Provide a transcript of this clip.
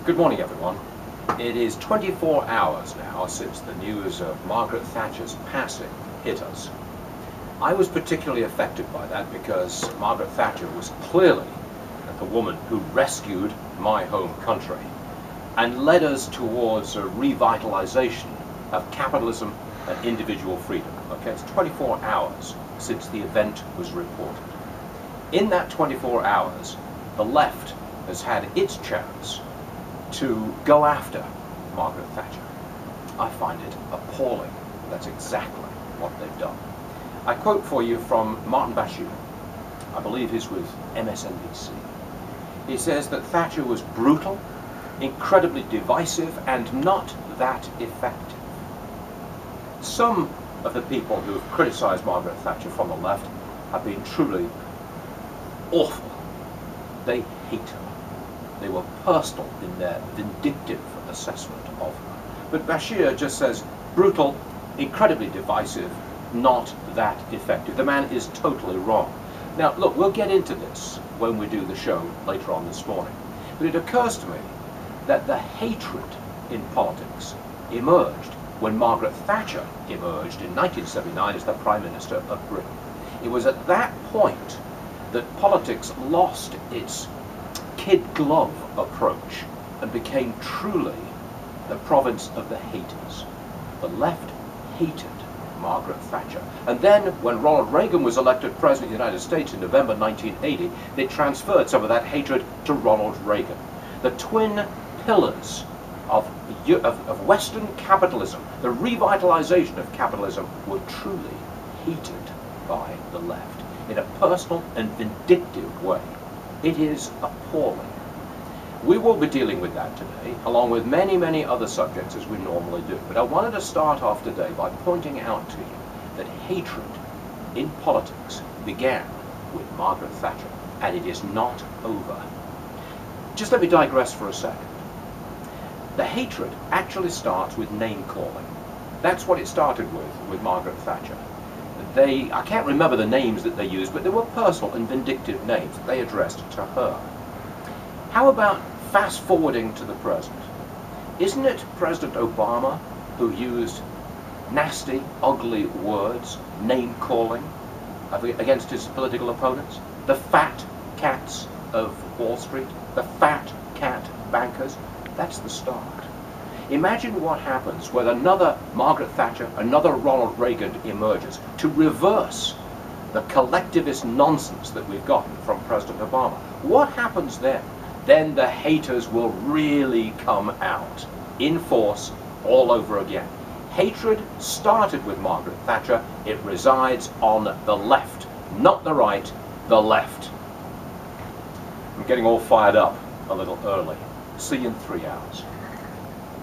Good morning, everyone. It is 24 hours now since the news of Margaret Thatcher's passing hit us. I was particularly affected by that because Margaret Thatcher was clearly the woman who rescued my home country and led us towards a revitalization of capitalism and individual freedom. Okay, it's 24 hours since the event was reported. In that 24 hours, the left has had its chance to go after Margaret Thatcher. I find it appalling. That's exactly what they've done. I quote for you from Martin Bashir. I believe he's with MSNBC. He says that Thatcher was brutal, incredibly divisive, and not that effective. Some of the people who have criticized Margaret Thatcher from the left have been truly awful. They hate her. They were personal in their vindictive assessment of her. But Bashir just says, brutal, incredibly divisive, not that effective. The man is totally wrong. Now, look, we'll get into this when we do the show later on this morning. But it occurs to me that the hatred in politics emerged when Margaret Thatcher emerged in 1979 as the Prime Minister of Britain. It was at that point that politics lost its kid glove approach and became truly the province of the haters. The left hated Margaret Thatcher. And then when Ronald Reagan was elected President of the United States in November 1980, they transferred some of that hatred to Ronald Reagan. The twin pillars of Western capitalism, the revitalization of capitalism, were truly hated by the left in a personal and vindictive way. It is appalling. We will be dealing with that today, along with many, many other subjects as we normally do. But I wanted to start off today by pointing out to you that hatred in politics began with Margaret Thatcher, and it is not over. Just let me digress for a second. The hatred actually starts with name-calling. That's what it started with Margaret Thatcher. I can't remember the names that they used, but they were personal and vindictive names that they addressed to her. How about fast forwarding to the present? Isn't it President Obama who used nasty, ugly words, name-calling, against his political opponents? The fat cats of Wall Street, the fat cat bankers, that's the start. Imagine what happens when another Margaret Thatcher, another Ronald Reagan emerges to reverse the collectivist nonsense that we've gotten from President Obama. What happens then? Then the haters will really come out in force all over again. Hatred started with Margaret Thatcher. It resides on the left, not the right, the left. I'm getting all fired up a little early. See you in 3 hours.